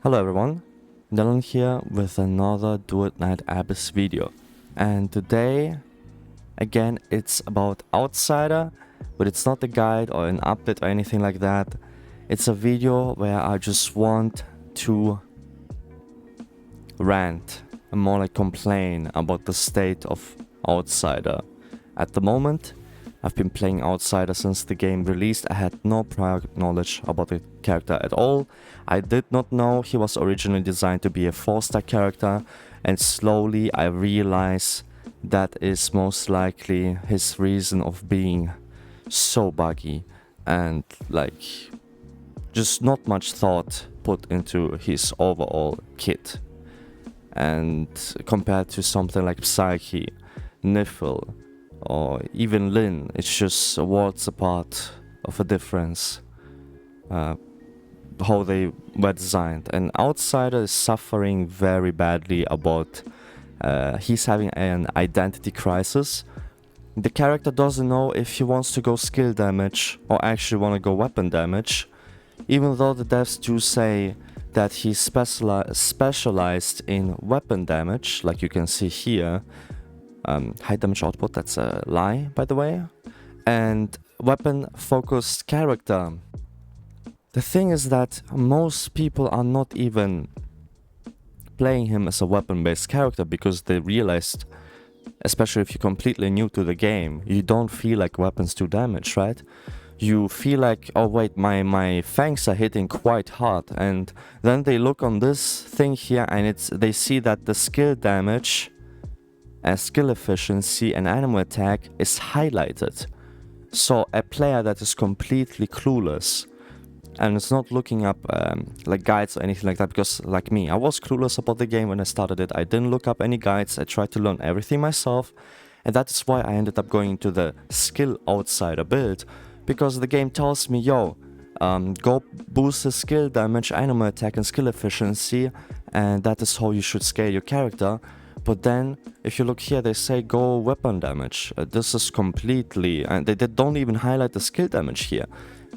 Hello everyone, Dylan here with another Duet Night Abyss video. And today, again, it's about Outsider, but it's not a guide or an update or anything like that. It's a video where I just want to rant and more like complain about the state of Outsider. At the moment, I've been playing Outsider since the game released. I had no prior knowledge about the character at all. I did not know he was originally designed to be a 4-star character, and slowly I realize that is most likely his reason of being so buggy and like just not much thought put into his overall kit. And compared to something like Psyche, Niffle, or even Lynn, it's just worlds apart of a difference how they were designed. And Outsider is suffering very badly about he's having an identity crisis. The character doesn't know if he wants to go skill damage or actually want to go weapon damage, even though the devs do say that he's specialized in weapon damage, like you can see here. High damage output, that's a lie, by the way. And weapon-focused character. The thing is that most people are not even playing him as a weapon-based character because they realized, especially if you're completely new to the game, you don't feel like weapons do damage, right? You feel like, oh wait, my fangs are hitting quite hard, and then they look on this thing here and they see that the skill damage, skill efficiency and animal attack is highlighted. So a player that is completely clueless and is not looking up like guides or anything like that, because like me, I was clueless about the game when I started it. I didn't look up any guides. I tried to learn everything myself, and that is why I ended up going into the skill Outsider build, because the game tells me, yo, go boost the skill damage, animal attack and skill efficiency, and that is how you should scale your character. But then, if you look here, they say go weapon damage. This is completely... and they don't even highlight the skill damage here.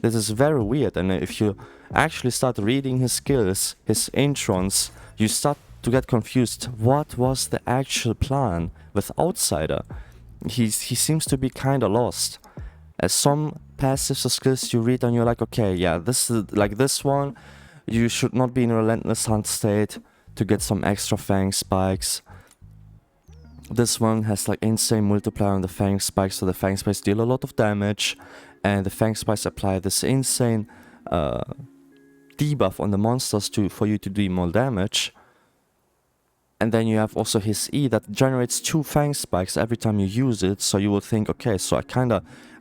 This is very weird, and if you actually start reading his skills, his introns, you start to get confused. What was the actual plan with Outsider? He seems to be kinda lost. As some passives or skills you read and you're like, okay, yeah, this is like this one. You should not be in a relentless hunt state to get some extra fang spikes. This one has like insane multiplier on the fang spikes, so the fang spikes deal a lot of damage, and the fang spikes apply this insane debuff on the monsters for you to do more damage. And then you have also his E that generates 2 fang spikes every time you use it, so you will think, okay, so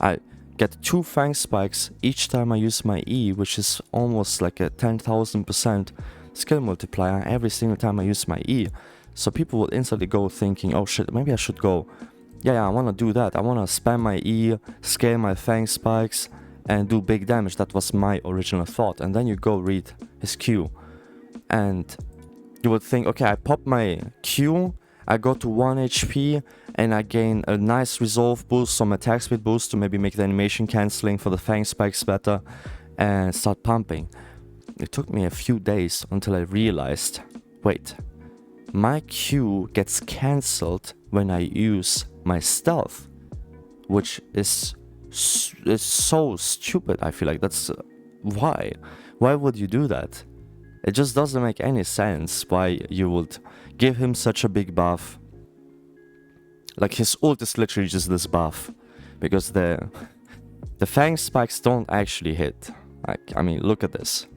I get 2 fang spikes each time I use my E, which is almost like a 10,000% skill multiplier every single time I use my E. So people will instantly go thinking, oh shit, maybe I should go, yeah, I want to do that. I want to spam my E, scale my fang spikes, and do big damage. That was my original thought. And then you go read his Q, and you would think, okay, I pop my Q, I go to 1 HP, and I gain a nice resolve boost, some attack speed boost to maybe make the animation cancelling for the fang spikes better, and start pumping. It took me a few days until I realized, wait, my Q gets cancelled when I use my stealth, which is so stupid. I feel like that's why would you do that? It just doesn't make any sense why you would give him such a big buff. Like his ult is literally just this buff, because the fang spikes don't actually hit. Like, I mean, look at this.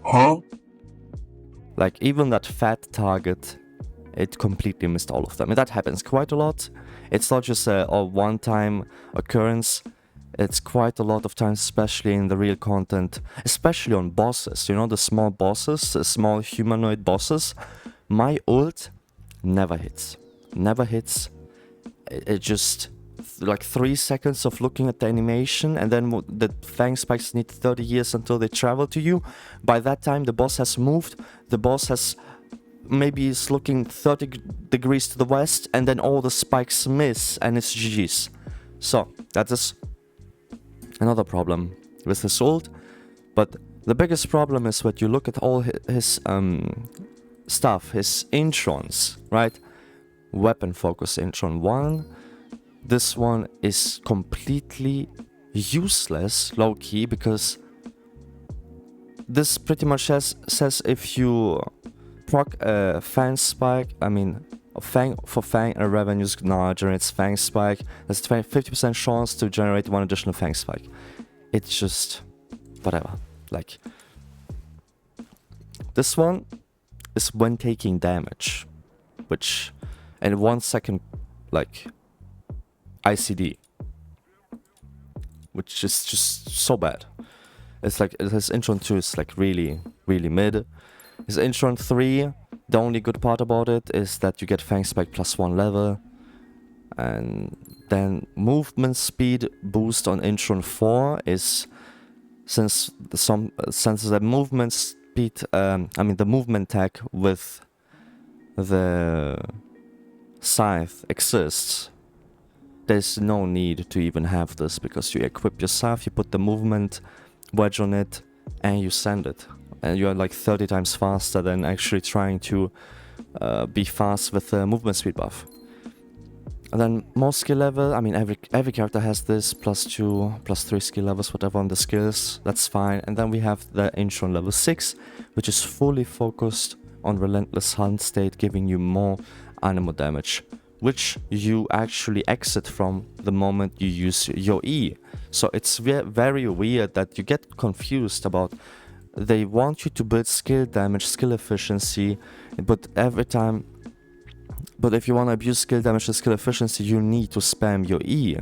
Huh? Like, even that fat target, it completely missed all of them. And that happens quite a lot. It's not just a one-time occurrence. It's quite a lot of times, especially in the real content, especially on bosses. You know, the small bosses, the small humanoid bosses. My ult never hits. Never hits. It just... like 3 seconds of looking at the animation, and then the fang spikes need 30 years until they travel to you. By that time the boss has moved, the boss has maybe is looking 30 degrees to the west, and then all the spikes miss and it's GG's. So that is another problem with his ult. But the biggest problem is when you look at all his stuff, his Introns, right? Weapon focus Intron 1. This one is completely useless, low-key, because this pretty much says if you proc a Fang Spike, I mean, Fang and revenues now generates Fang Spike, there's 50% chance to generate one additional Fang Spike. It's just whatever. Like, this one is when taking damage, which in 1 second, like, ICD, which is just so bad. It's like his Intron 2 is like really mid. His Intron 3, the only good part about it is that you get Fang Spike +1 level, and then movement speed boost on Intron 4 is since the movement speed, I mean the movement tag with the scythe exists. There's no need to even have this, because you equip your scythe, you put the movement wedge on it, and you send it. And you're like 30 times faster than actually trying to be fast with the movement speed buff. And then more skill level, I mean every character has this +2, +3 skill levels, whatever on the skills, that's fine. And then we have the Intron level 6, which is fully focused on Relentless Hunt state, giving you more animal damage, which you actually exit from the moment you use your E. So it's very weird that you get confused about, they want you to build skill damage, skill efficiency, but if you want to abuse skill damage and skill efficiency, you need to spam your E.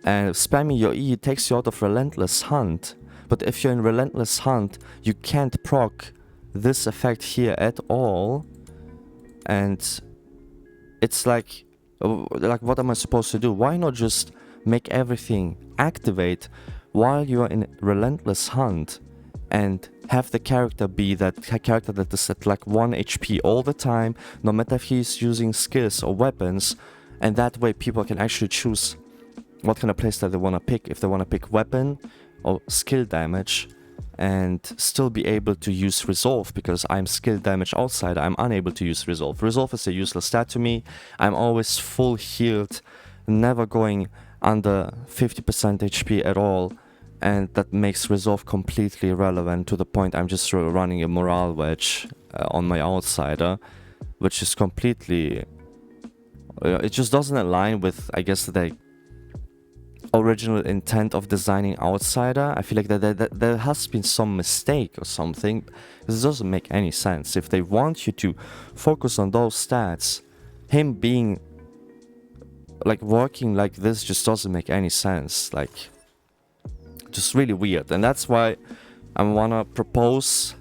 And spamming your E takes you out of Relentless Hunt. But if you're in Relentless Hunt, you can't proc this effect here at all. And it's like what am I supposed to do? Why not just make everything activate while you're in Relentless Hunt, and have the character be that character that is at like 1 HP all the time, no matter if he's using skills or weapons, and that way people can actually choose what kind of playstyle they want to pick, if they want to pick weapon or skill damage, and still be able to use Resolve, because I'm skill damage outside, I'm unable to use Resolve. Resolve is a useless stat to me. I'm always full healed, never going under 50% HP at all, and that makes Resolve completely irrelevant, to the point I'm just running a morale wedge on my outsider, which is completely... it just doesn't align with, I guess, the original intent of designing outsider. I feel like there has been some mistake or something. This doesn't make any sense. If they want you to focus on those stats, him being like working like this just doesn't make any sense. Like, just really weird. And that's why I wanna propose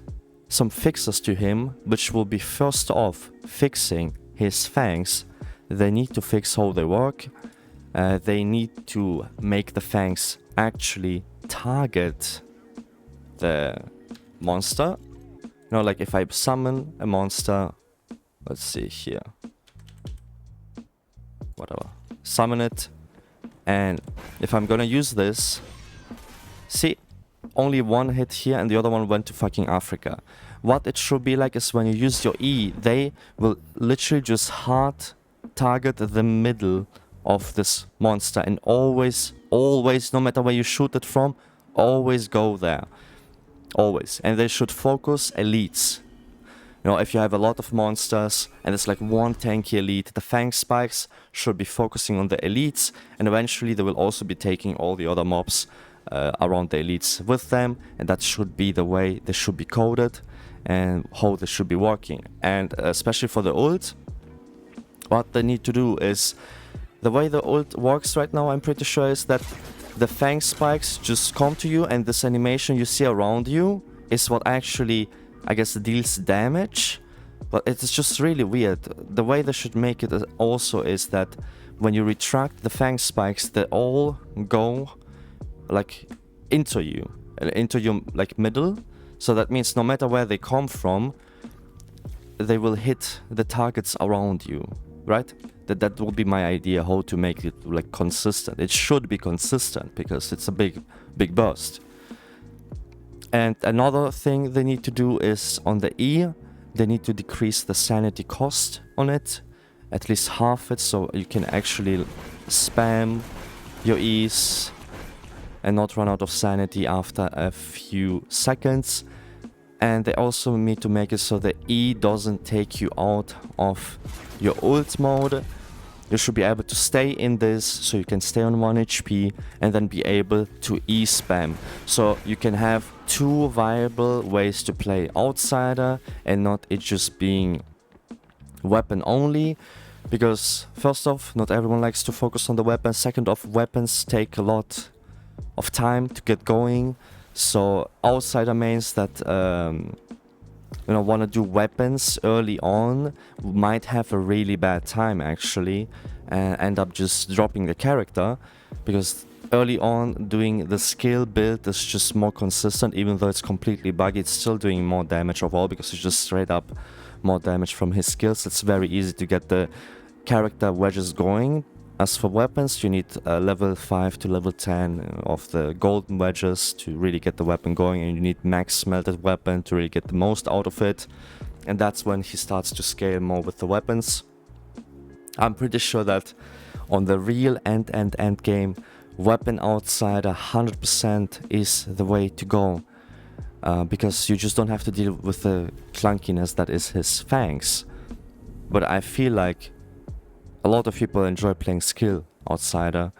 some fixes to him, which will be first off fixing his fangs. They need to fix how they work. They need to make the fangs actually target the monster. You know, like if I summon a monster, let's see here, whatever, summon it, and if I'm gonna use this, see, only one hit here and the other one went to fucking Africa. What it should be like is when you use your E, they will literally just hard target the middle of this monster, and always, no matter where you shoot it from, always go there. Always. And they should focus elites. You know, if you have a lot of monsters and it's like one tanky elite, the Fang Spikes should be focusing on the elites, and eventually they will also be taking all the other mobs around the elites with them, and that should be the way they should be coded and how they should be working. And especially for the ult, what they need to do is, the way the ult works right now, I'm pretty sure, is that the Fang Spikes just come to you, and this animation you see around you is what actually, I guess, deals damage. But it's just really weird. The way they should make it also is that when you retract the Fang Spikes, they all go like into your like middle. So that means no matter where they come from, they will hit the targets around you. right? That will be my idea how to make it like consistent. It should be consistent because it's a big burst. And another thing they need to do is on the E, they need to decrease the sanity cost on it, at least half it, so you can actually spam your E's and not run out of sanity after a few seconds. And they also need to make it so the E doesn't take you out of your ult mode. You should be able to stay in this, so you can stay on 1 HP and then be able to E spam. So you can have two viable ways to play Outsider and not it just being weapon only. Because first off, not everyone likes to focus on the weapon. Second off, weapons take a lot of time to get going. So Outsider mains that want to do weapons early on might have a really bad time actually and end up just dropping the character, because early on doing the skill build is just more consistent. Even though it's completely buggy, it's still doing more damage overall because it's just straight up more damage from his skills. It's very easy to get the character wedges going. As for weapons, you need level 5 to level 10 of the golden wedges to really get the weapon going, and you need max smelted weapon to really get the most out of it. And that's when he starts to scale more with the weapons. I'm pretty sure that on the real end game, Weapon Outsider 100% is the way to go. Because you just don't have to deal with the clunkiness that is his FANGS. But I feel like a lot of people enjoy playing skill Outsider,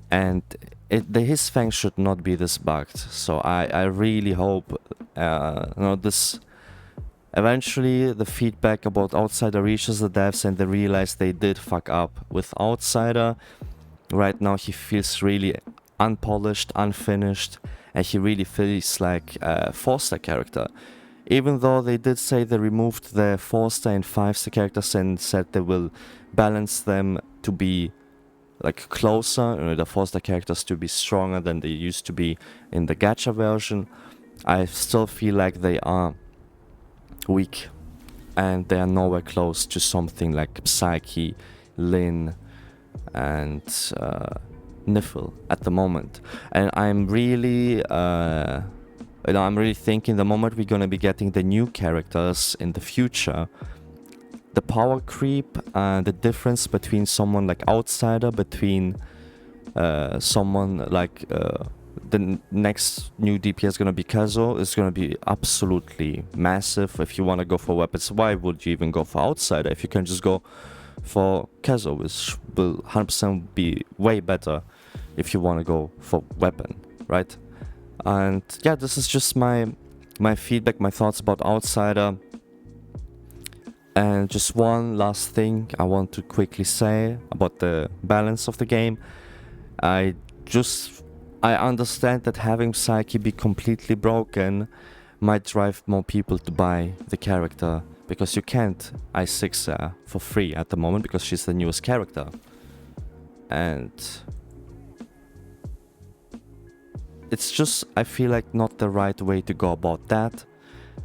and his FANGS should not be this bugged. So I really hope this eventually the feedback about Outsider reaches the devs and they realize they did fuck up with Outsider. Right now he feels really unpolished, unfinished, and he really feels like a 4-star character. Even though they did say they removed the 4-star and 5-star characters and said they will balance them to be like closer, the 4-star characters to be stronger than they used to be in the gacha version, I still feel like they are weak and they are nowhere close to something like Psyche, Lin, and Niffle at the moment. And I'm really thinking the moment we're gonna be getting the new characters in the future, the power creep and the difference between someone like Outsider, between someone like the next new DPS is gonna be Kazo, is gonna be absolutely massive. If you wanna go for weapons, why would you even go for Outsider if you can just go for Kazo, which will 100% be way better if you wanna go for weapon, right? And yeah, this is just my feedback, my thoughts about Outsider. And just one last thing I want to quickly say about the balance of the game. I understand that having Psyche be completely broken might drive more people to buy the character, because you can't i6 her for free at the moment because she's the newest character. And it's just, I feel like, not the right way to go about that.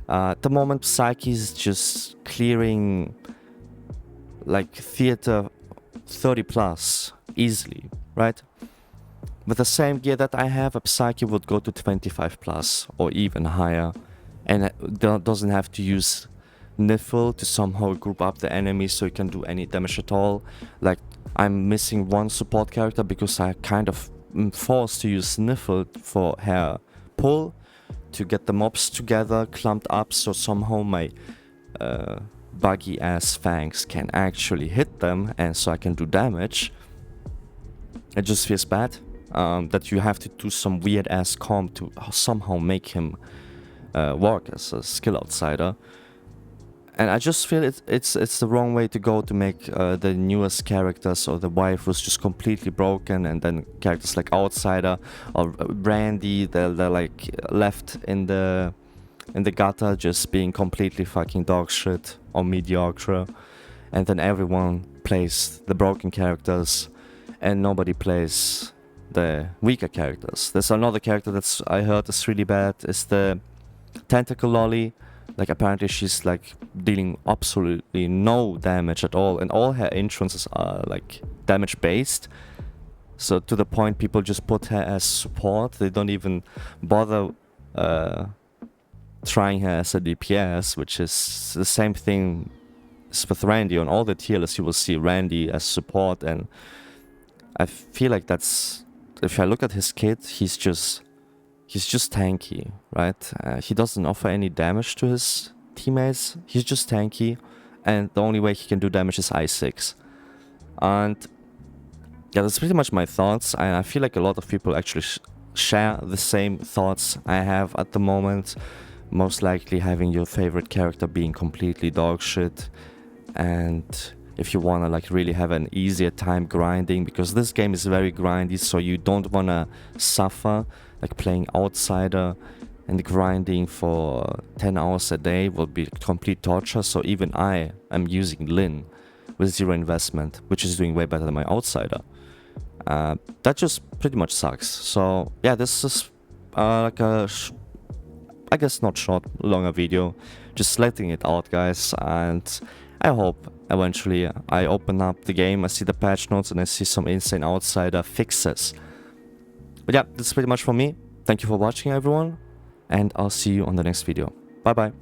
At the moment, Psyche is just clearing like theater 30 plus easily, right? With the same gear that I have, a Psyche would go to 25 plus or even higher, and it doesn't have to use Niffle to somehow group up the enemies so you can do any damage at all. Like, I'm missing one support character because I kind of am forced to use Niffle for her pull to get the mobs together, clumped up, so somehow my buggy ass FANGS can actually hit them and so I can do damage. It just feels bad that you have to do some weird ass comp to somehow make him work as a skill Outsider. And I just feel it's the wrong way to go, to make the newest characters or the waifus just completely broken, and then characters like Outsider or Brandy, they're like left in the gutter, just being completely fucking dog shit or mediocre, and then everyone plays the broken characters and nobody plays the weaker characters. There's another character that's I heard is really bad, is the Tentacle Lolly. Like apparently she's like dealing absolutely no damage at all, and all her Introns are like damage based. So to the point people just put her as support. They don't even bother trying her as a DPS, which is the same thing as with Randy. On all the tier lists you will see Randy as support, and I feel like that's, if I look at his kit, he's just tanky, right? He doesn't offer any damage to his teammates. He's just tanky, and the only way he can do damage is I6. And yeah, that's pretty much my thoughts. I feel like a lot of people actually share the same thoughts I have at the moment. Most likely having your favorite character being completely dog shit, and if you wanna like really have an easier time grinding, because this game is very grindy, so you don't wanna suffer like playing outsider and grinding for 10 hours a day will be complete torture. So even I am using Lin with 0 investment, which is doing way better than my outsider. That just pretty much sucks. So yeah, this is like a I guess not short, longer video, just letting it out, guys. And I hope eventually I open up the game, I see the patch notes, and I see some insane outsider fixes. But yeah, that's pretty much for me. Thank you for watching, everyone, and I'll see you on the next video. Bye bye.